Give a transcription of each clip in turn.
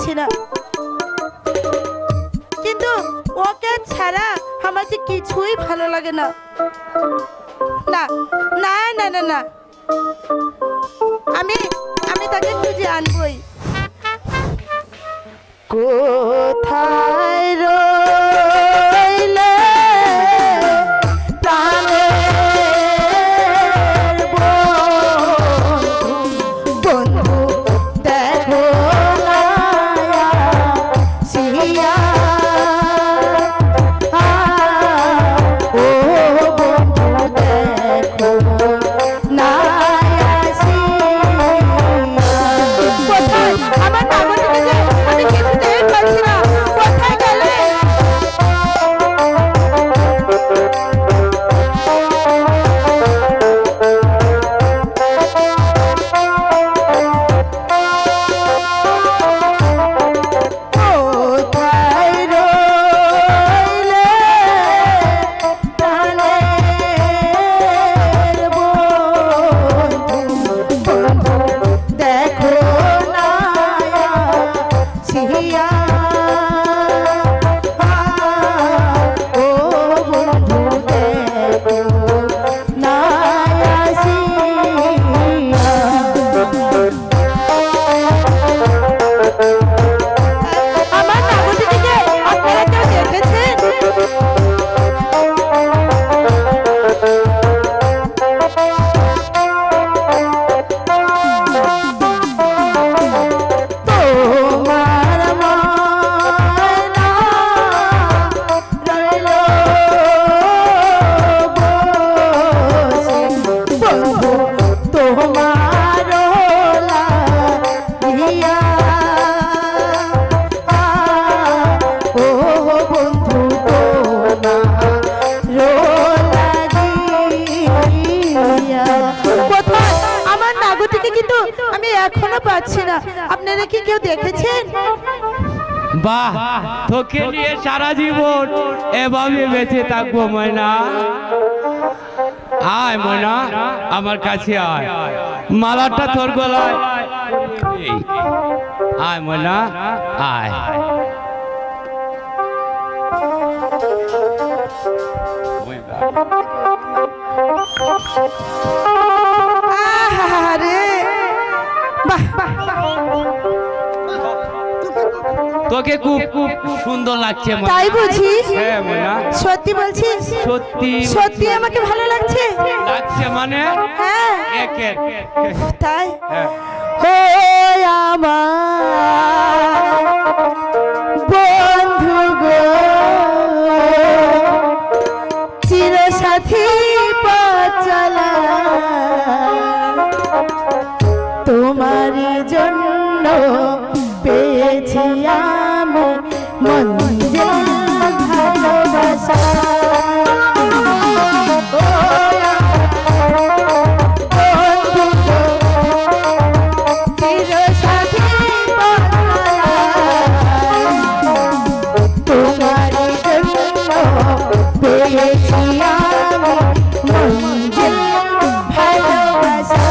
পাচ্ছি না, কিন্তু ওকে ছাড়া আমার যে কিছুই ভালো লাগে না। না না না না না, আমি আমি তাকে খুঁজে আনবই। কোথায় রইলে প্রাণের বন্ধু, দেখো না সিয়া, ও বন্ধু দেখো না কোথায় আমার নাগরটিকে যে আমি কিছুতেই পাচ্ছি না, কোথায় গেলে? কোথায় রইলে প্রাণের বন্ধু, দেখো না সিয়া, ও বন্ধু দেখো না সিয়া। আমার নাগরটিকে আপনারা কেউ দেখেছেন? তোমার ময়না রইলো বসে, বন্ধু তোমার লাগিয়া, ও বন্ধু তোমার লাগিয়া। কোথায় আমার নাগরটিকে কিন্তু আমি এখনো পাচ্ছি না, আপনারা কি কেউ দেখেছেন? বাহ, তোকে নিয়ে সারা জীবন এভাবে বেঁচে থাকবো ময়না। আয় ময়না, আমার কাছে আয়, মালাটা তোর গলায়। এই, আয় ময়না আয়। আহারে, বাহ বাহ, তোকে খুব খুব সুন্দর লাগছে ময়না। তাই বুঝি? হ্যাঁ ময়না, সত্যি বলছিস? সত্যি সত্যি আমাকে ভালো লাগছে? লাগছে মানে হ্যাঁ এক এক। তাই? হ্যাঁ। ও আমার বন্ধু গো, চিরসাথী পথ চলা, তোমারই জন্য পেয়েছি আমি মঞ্জিল ভালোবাসা। ও বন্ধু গো, চিরসাথী পথ চলা, তোমারই জন্য পেয়েছি আমি মঞ্জিল ভালোবাসা।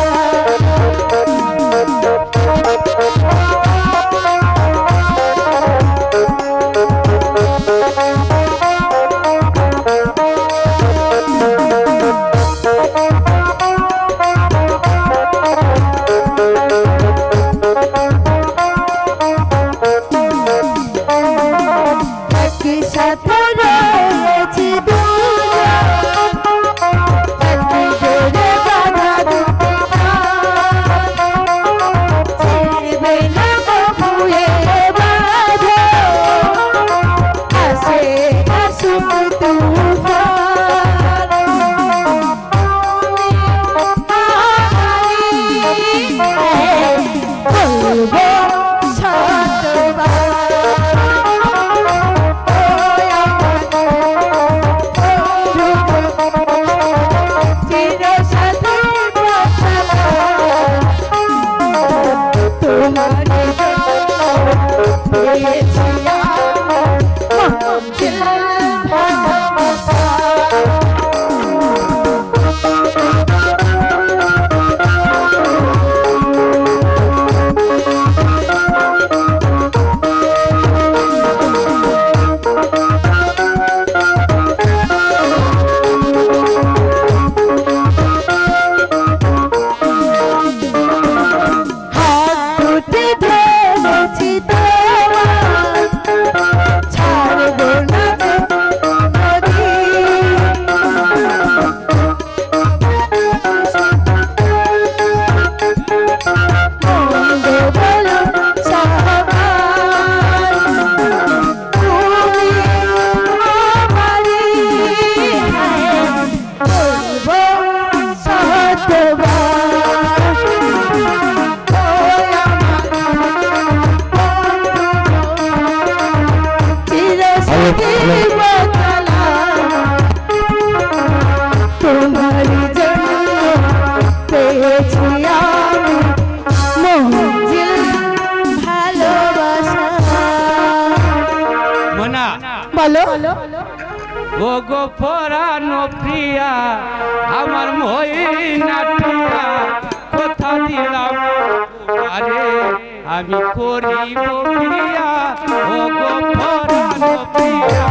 বলো। ও গো পরানো প্রিয়া আমার মইনাটিয়া কথা দিলাম আরে আমি করিব প্রিয়া ও গো পরানো প্রিয়া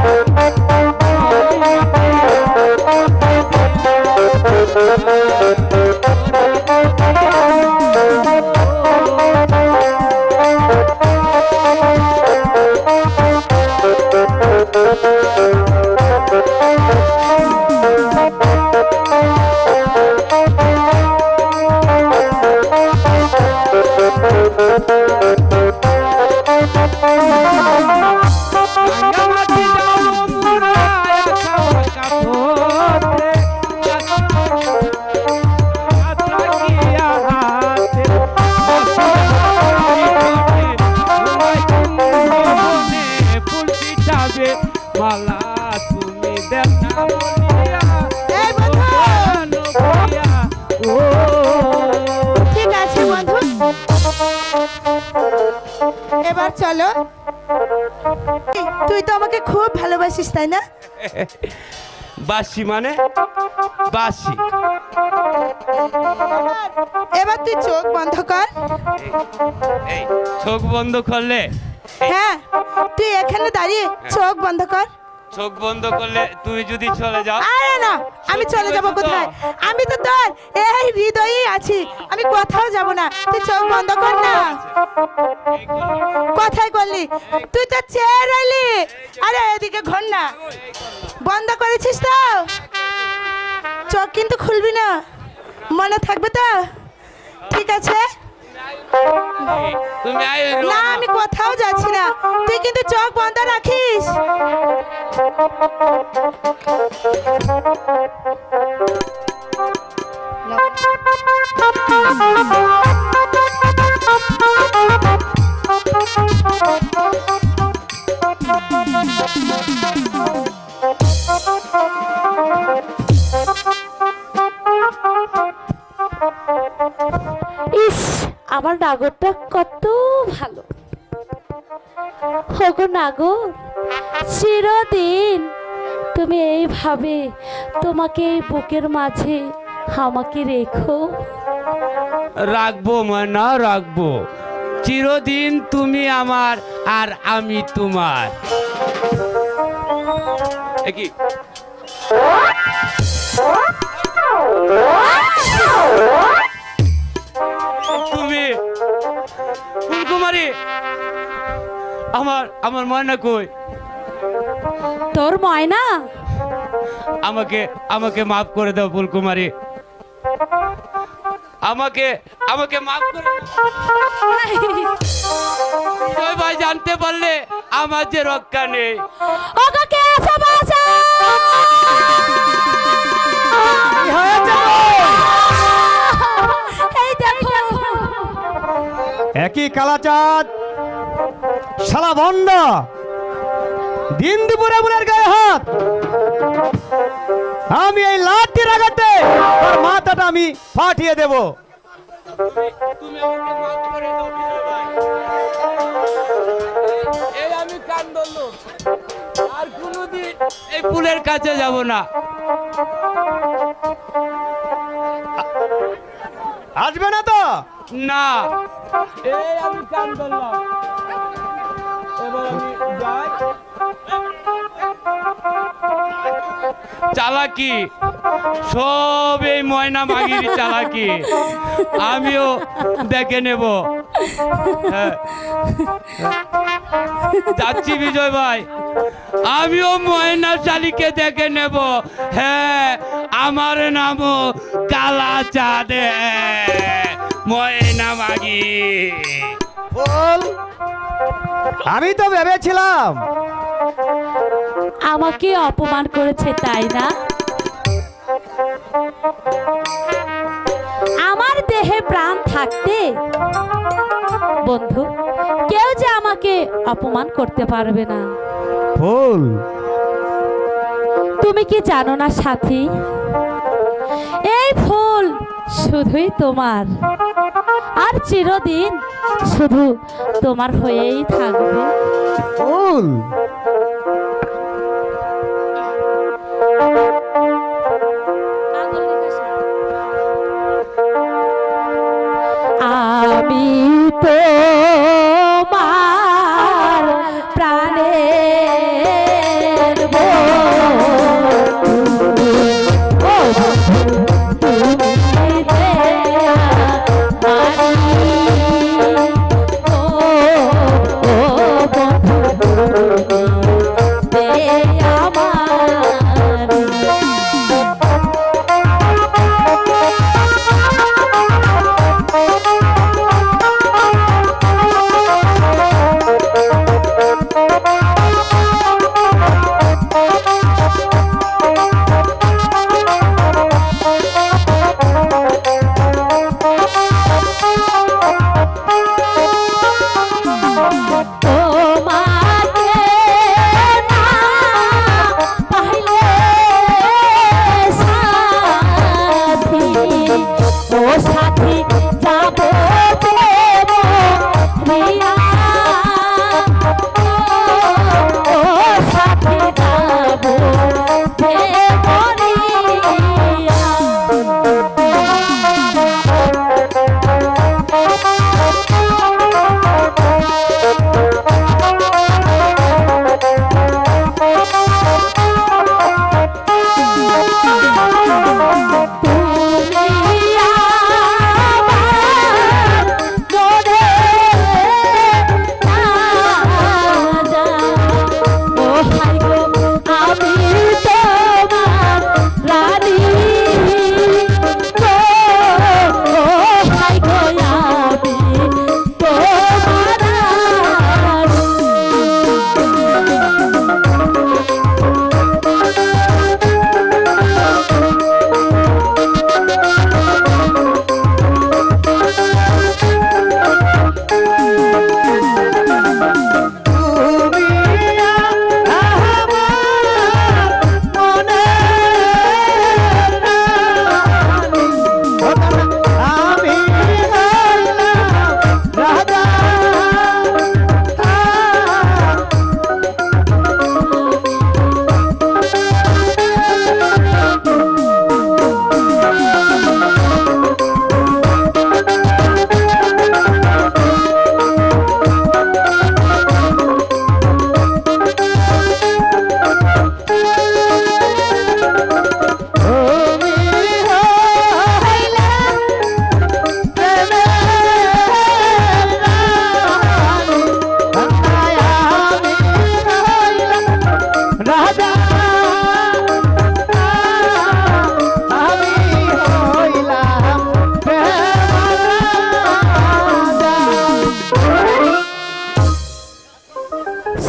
মালা তুমি দেখা বলিয়া এই বন্ধু ও ঠিক আছে বন্ধু, এবার চলো। তুই তো আমাকে খুব ভালোবাসিস তাই না? বাসি মানে বাসি। এবার তুই চোখ বন্ধ কর। এই চোখ বন্ধ করলে হ্যাঁ, তুই এখানে দাঁড়িয়ে চোখ বন্ধ কর। চোখ বন্ধ করলে তুই যদি চলে যাও। আরে না, আমি চলে যাব কোথায়? আমি তো তোর এই হৃদয়েই আছি, আমি কোথাও যাব না। তুই চোখ বন্ধ কর না। কোথায় করলি? তুই তো চেয়ে রইলি। আরে এদিকে ঘর না, বন্ধ করেছিস তো? চোখ কিন্তু খুলবি না, মনে থাকবে তো? ঠিক আছে তুমি না, আমি কোথাও যাচ্ছি না, তুই কিন্তু চোখ বন্ধ রাখিস। ইস, আমার নাগরটা কত ভালো। হগো নাগর, চিরদিন তুমি এইভাবে তোমাকে এই বুকের মাঝে আমাকে রেখো। রাখবো ময়না রাখবো, চিরদিন তুমি আমার আর আমি তোমার। কি তুমি ফুলকুমারী, আমার ময়না কই? তোর ময়না? আমাকে মাফ করে দাও ফুলকুমারী, আমাকে মাফ করে দাও। ভাই জানতে পারলে আমার যে রক্ষা নেই। ওগো কে আছে বাঁচা? এই দেখো, একই কালাচাঁদ শালা বন্ধ, দিন দুপুরে বুড়ের গায়ে হাত। আমি এই লাঠির আঘাতে তোর মাথাটা আমি ফাটিয়ে দেব। তুমি আমাকে মাফ করে দাও বিজয় ভাই। এই আমি কান ধরলাম, আর কোনোদিন এই ফুলের কাছে যাব না। আসবে না তো? না, এই আমি কান ধরলাম, এবার আমি যাই। চালাকি সব এই ময়না মাগির চালাকি, আমিও দেখে নেব। হ্যাঁ, যাচ্ছি বিজয় ভাই, আমিও ময়না শালিকে দেখে নেব। হ্যাঁ, আমার নামও কালাচাঁদ, ময়না মাগি। বল, আমি তো ভেবেছিলাম আমাকে অপমান করেছে তাই না? আমার দেহে প্রাণ থাকতে বন্ধু কেউ যে আমাকে অপমান করতে পারবে না। ফুল, তুমি কি জানো না সাথী, এই ফুল শুধুই তোমার, আর চিরদিন শুধু তোমার হয়েই থাকবে। ফুল,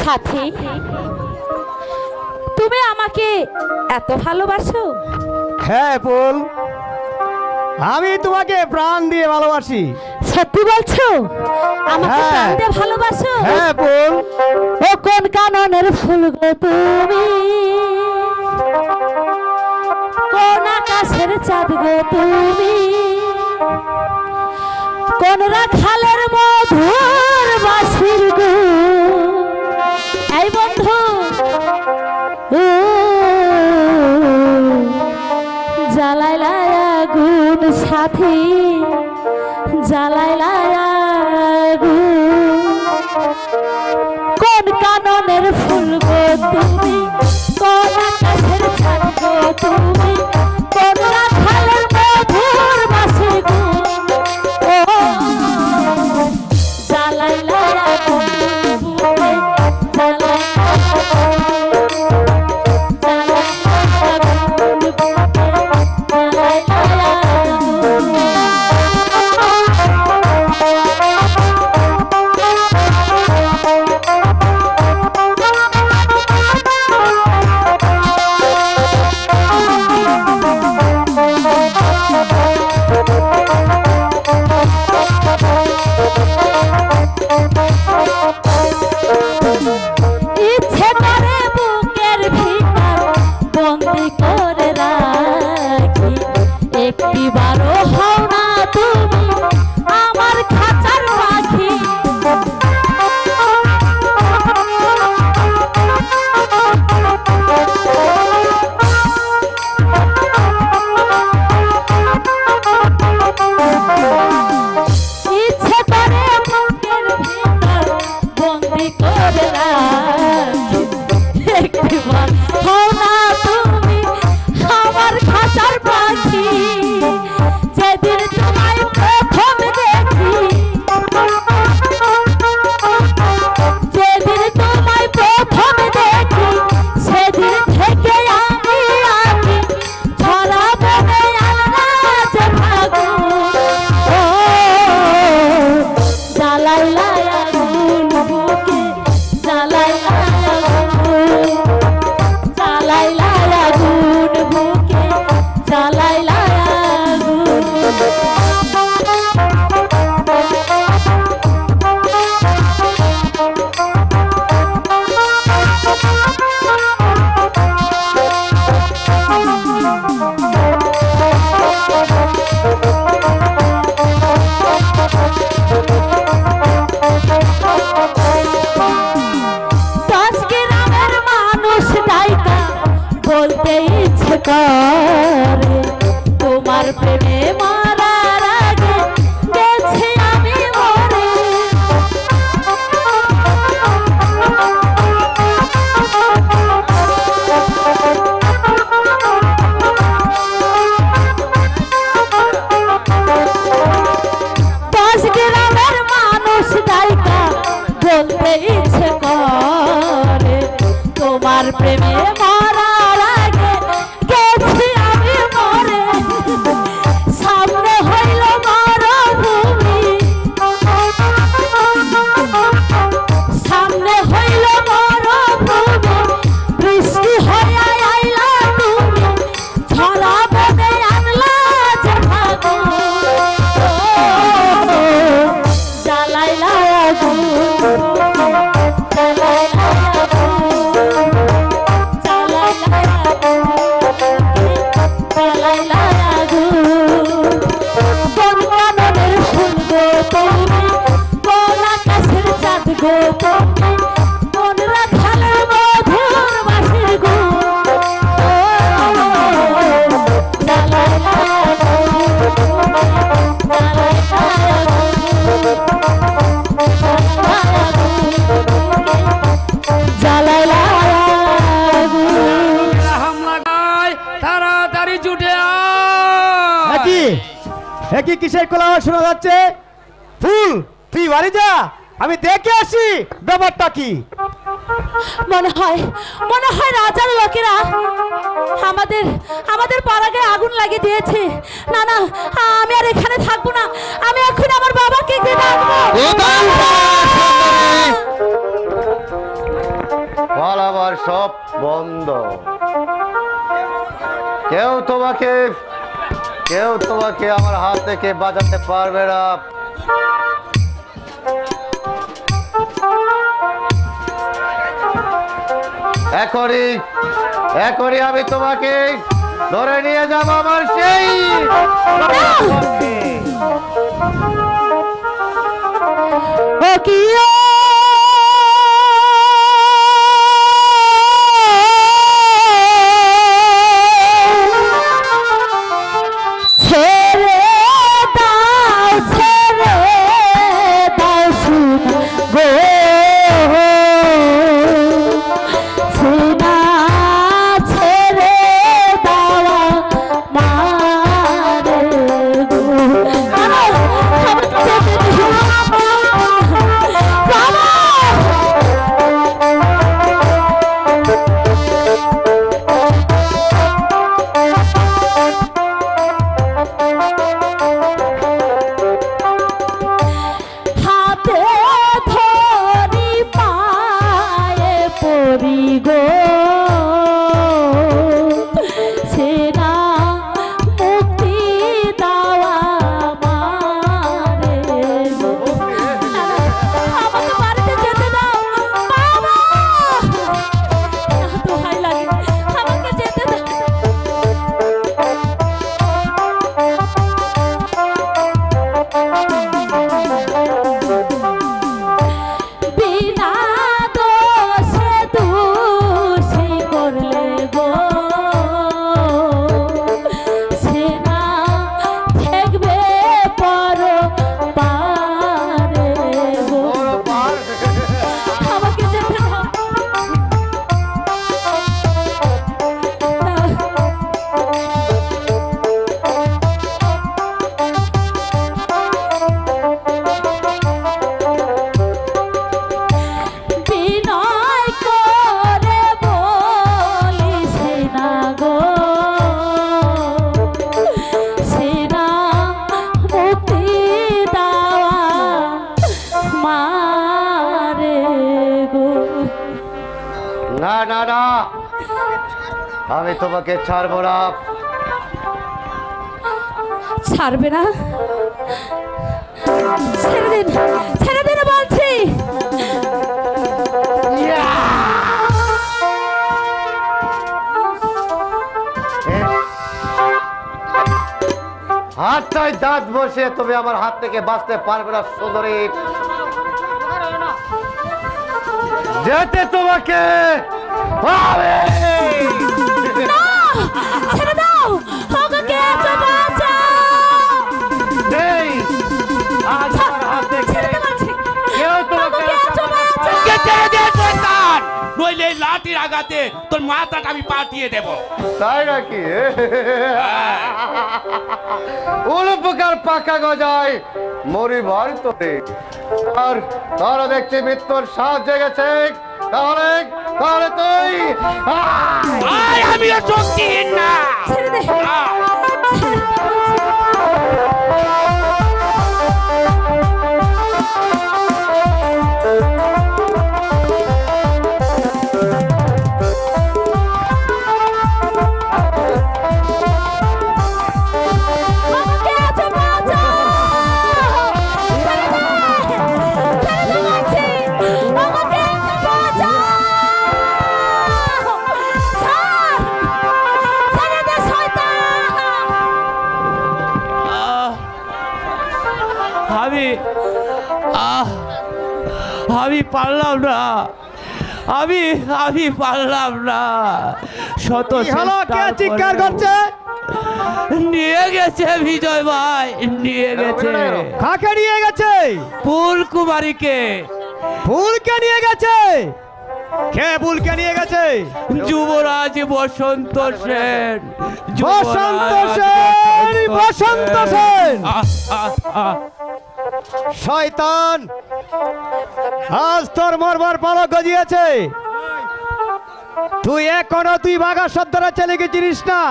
সাথী, তুমি আমাকে এত ভালোবাসো? হ্যাঁ বল, আমি তোমাকে প্রাণ দিয়ে ভালোবাসি। সত্যি বলছো? আমাকে হ্যাঁ। প্রাণ দিয়ে ভালোবাসো? হ্যাঁ বল। ও কোন কাননের ফুল গো তুমি, কোন আকাশের চাঁদ গো তুমি, কোন রাখালের মধুর বাঁশির গো। এই বন্ধু, ও জ্বালাইলা আগুন সাথী, জ্বালাইলা আগুন। কোন কাননের ফুল গো তুমি, কোন আকাশের চাঁদ গো তুমি, কোন রাখালের মধুর বাঁশির গো। ও জ্বালাইলা আগুন বুকে, জ্বালাইলা আগুন, জ্বালাইলা আগুন বুকে, জ্বালাইলা আগুন। ইচ্ছে করে বুকের ভিতর বন্দি করে রাখি, একটিবারও হও না তুমি আমার খাঁচার পাখি। ইচ্ছে করে বুকের ভিতর বন্দি করে রাখি, একটিবার হও না তুমি আমার খাঁচার পাখি। যেদিন তোমায় প্রথম দেখি, যেদিন তোমায় প্রথম দেখি, সেদিন থেকে আমি ছড়া বনে আনাজ ফাগুন। ও জ্বালাইলা আগুন বুকে, জ্বালাইলা আগুন, জ্বালাইলা আগুন বুকে, জ্বালাইলা আগুন। দশ গ্রামের মানুষ ডাইকা বলতে ইচ্ছে করে, তোমার প্রেমে মারার আগে গেছি আমি মরে। দশ গ্রামের মানুষ ডাইকা বলতে ইচ্ছে করে, তোমার প্রেমে মরার আগে গেছি আমি মরে। সামনে হইল মরভূমি, সামনে হইল মরভূমি, বৃষ্টি হইয়া আইলা তুমি, ঝরা বনে আনলা যে ফাগুন। ও জ্বালাইলা আগুন, জ্বালাইলা আগুন, জ্বালাইলা আগুন, জ্বালাইলা আগুন। কোন কাননের ফুল গো তুমি, কোন আকাশের চাঁদ গো তুমি, কোন রাখালের মধুর বাঁশির গো। ও জ্বালাইলা আগুন, জ্বালাইলা আগুন, জ্বালাইলা আগুন। হামলা গায়, তাড়াতাড়ি জুটে একই একই কিসের কোলাহল শোনা যাচ্ছে? ফুল, তুই বাড়ি যা, আমি দেখে আসি ব্যাপারটা কি। মনে হয় রাজার লোকেরা আমাদের আমাদের পাড়াকে আগুন লাগিয়ে দিয়েছে। না না, আমি আর এখানে থাকবো না, আমি এখন আমার বাবাকে গিয়ে ডাকবো। পালাবার সব বন্ধ। কেউ তোমাকে আমার হাত থেকে বাঁচাতে পারবে না। এখনই আমি তোমাকে ধরে নিয়ে যাবো আমার সেই না, আমি তোমাকে ছাড়বো না। ছাড়বে না? ছেড়ে দিন বলছি। হাতটায় দাঁত বসে তুমি আমার হাত থেকে বাঁচতে পারবে না সুন্দরী। যেতে তোমাকে ছেড়ে দাও। নইলে লাঠির আঘাতে তোর মাথাটা আমি পাঠিয়ে দেব। তাই নাকি? উলুপকার পাকা গজায় মরি ভর তোরে। আর তারা দেখছি মৃত্যুর সাথ জেগেছে। তাহলে তুই আমিও শক্তিহীন না। আমি পারলাম না। আমি পারলাম না। শত চিৎকার করছে। নিয়ে গেছে বিজয় ভাই, নিয়ে গেছে। কাকে নিয়ে গেছে? ফুলকুমারীকে। ফুলকে নিয়ে গেছে? কে ফুলকে নিয়ে গেছে? যুবরাজ বসন্ত সেন। বসন্ত সেন। শয়তান, আজ তোর মরবার পালক গজিয়েছে। তুই এখনো বাঘার সর্দারের ছেলেকে চিনিস না।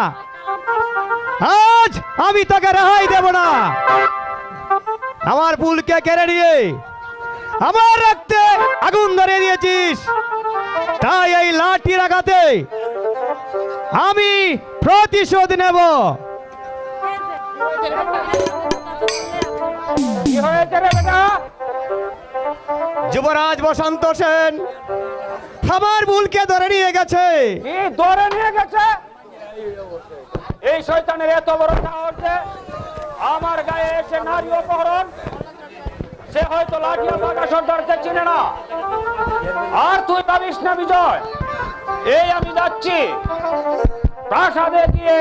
আজ আমি তোকে রেহাই দেব না। আমার ফুলকে কেড়ে নিয়ে আমার রক্তে আগুন ধরিয়ে দিয়েছিস। তাই এই লাঠির আঘাতে আমি প্রতিশোধ নেব। কি হয়েছে রে বেটা? যুবরাজ বসন্ত সেন আমার ভুলকে ধরে নিয়ে গেছে। কি ধরে নিয়ে গেছে? এই শয়তানের এত বড় সাহস যে আমার গায়ে এসে নারী অপহরণ! সে হয়তো লাঠিয়া বাঘা সর্দারকে চিনে না। আর তুই ভাবিস না বিজয়, এই আমি যাচ্ছি প্রাসাদে গিয়ে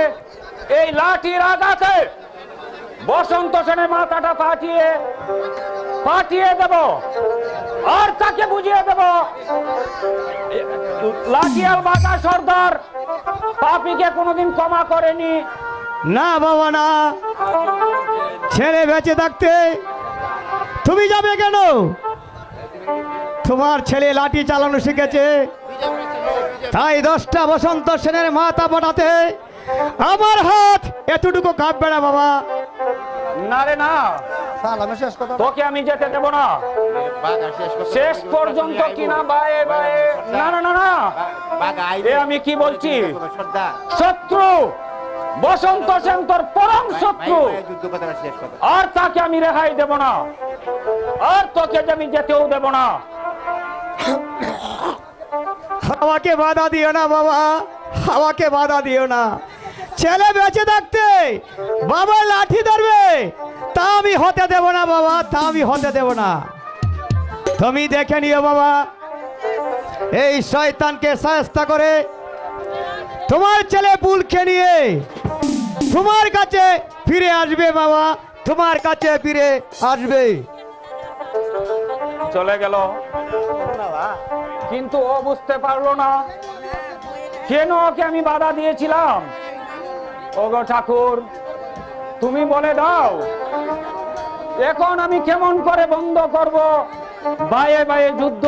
এই লাঠির আঘাতে বসন্ত সেনের মাথাটা পাঠিয়ে দেব, আর তাকে বুঝিয়ে দেব লাঠিয়াল বাঘা সর্দার পাপীকে কোনোদিন ক্ষমা করেনি। না বাবা না, ছেলে বেঁচে থাকতে তুমি যাবে কেন? তোমার ছেলে লাঠি চালানো শিখেছে, তাই 10টা বসন্ত সেনের মাথা পাঠাতে আমার হাত এতটুকু কাঁপবে না বাবা। না রে না, তোকে আমি যেতে দেব না শেষ পর্যন্ত। কিনা বায়ে বায়ে না না না না, এ আমি কি বলছি? শত্রু বসন্ত সেন তোর পরম শত্রু, আর তাকে আমি রেহাই দেব না, আর তোকে আমি যেতেও দেব না। আমাকে বাধা দিও না বাবা, আমাকে বাধা দিও না। ছেলে বেঁচে থাকতে বাবা লাঠি ধরবে, তা আমি হতে দেব না বাবা, তা আমি হতে দেব না। তুমি দেখে নিও বাবা, এই শয়তানকে সায়স্তা করে তোমার ছেলে বুলকে নিয়ে তোমার কাছে ফিরে আসবে বাবা, তোমার কাছে ফিরে আসবে। চলে গেল, কিন্তু ও বুঝতে পারলো না কেন ওকে আমি বাধা দিয়েছিলাম। ওগো ঠাকুর, তুমি বলে দাও এখন আমি কেমন করে বন্ধ করব বায়ে বায়ে যুদ্ধ?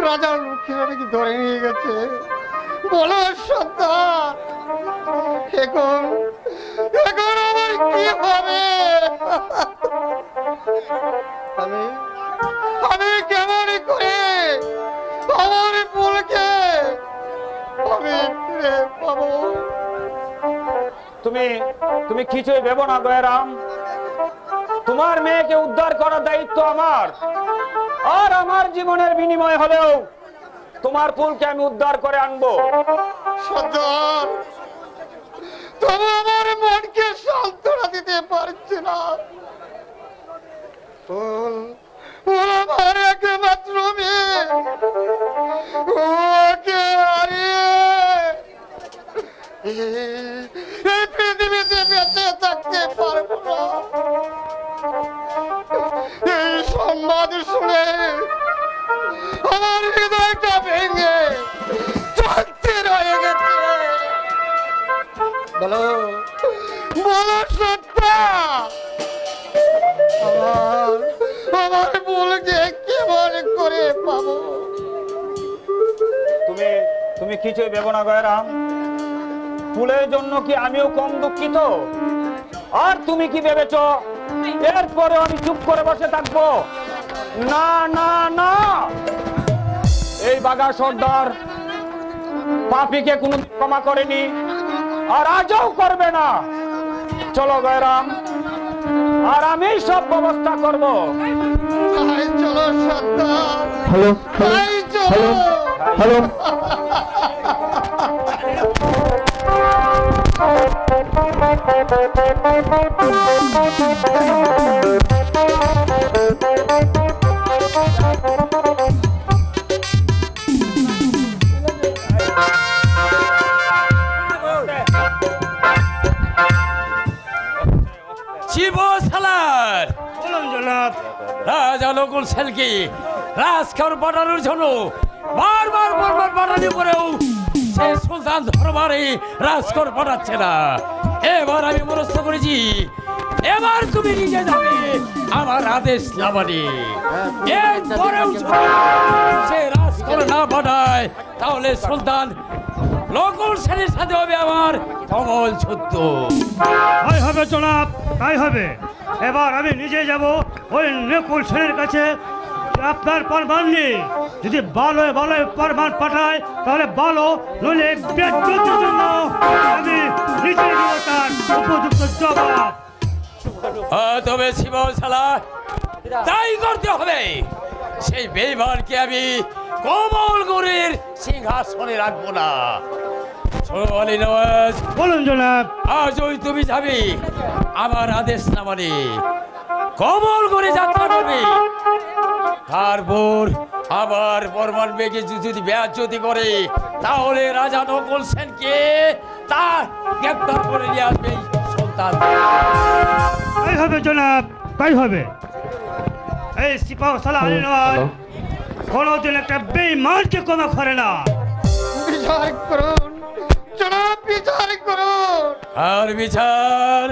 রাজার মুখে নাকি ধরে নিয়ে গেছে, বলো সর্দার এখন এখন আমার কি হবে? আমি কেমন করে আমার ফুলকে আমি ফিরে পাবো? তুমি কিছুই ভেবো না গয়রাম, তোমার মেয়েকে উদ্ধার করার দায়িত্ব আমার, আর আমার জীবনের বিনিময় হলেও তোমার ফুলকে আমি উদ্ধার করে আনবো। সর্দার, তবু আমার মনকে সান্ত্বনা দিতে পারছি না। ফুল আমার একমাত্র মেয়ে, ওকে হারিয়ে এই পৃথিবীতে বেঁচে থাকতে পারবো না। এই সংবাদ শুনে আমার হৃদয়টা ভেঙে চলতে রয়ে গেছে। বলো বলো সত্যা, আমার ভুলকে কেমন করে পাবো? তুমি কিছুই ভেবো না গয়রাম, ফুলের জন্য কি আমিও কম দুঃখিত? আর তুমি কি ভেবেছ এরপরে আমি চুপ করে বসে থাকবো? না না না, এই বাঘা সর্দার পাপীকে কোনো ক্ষমা করেনি, আর আজও করবে না। চলো গয়রাম, আর আমি সব ব্যবস্থা করব। চলো সর্দার, হ্যালো চলো। হ্যালো, রাজা নকুল সেনকে রাজখার পাঠানোর জন্য বারবার পাঠানোর পরেও সে সুলতান দরবারে রাজকর পাঠাচ্ছে না। এবার আমি মনস্থ করেছি, এবার তুমি নিজে যাবে আমার আদেশ না মানে। এরপরেও সে রাজকর না পাঠায়, তাহলে সুলতান নকুল সেনের সাথে হবে আমার কমল যুদ্ধ। তাই হবে জনাব, তাই হবে। এবার আমি নিজে যাব ওই নকুল সেনের কাছে। আপনার প্রমাণ নেই, যদি ভালো ভালো প্রমাণ পাঠায় তাহলে ভালো, নইলে বেজ্জতির জন্য আমি নিজে দেব তার উপযুক্ত জবাব। তবে শিবল শালা তাই করতে হবে। সেই বেইমানকে আমি কমলগুরির সিংহাসনে রাখবো না। আলী নওয়াজ, বলুন জনাব। আজ ওই তুমি যাবি, আমার আদেশ না মানে কমলগুরি যাত্রা করবি। তারপর আবার বর্মান বেগে যদি বেয়াজ্জতি করে তাহলে রাজা নকুল সেনকে তার গ্রেপ্তার করে নিয়ে আসবে সুলতান। তাই হবে জনাব, তাই হবে। এই সিপাহ সালাহ আলী নওয়াজ কোনোদিন একটা বেঈমানকে ক্ষমা করে না। বিচার করুন জনাব, বিচার করুন। আর বিচার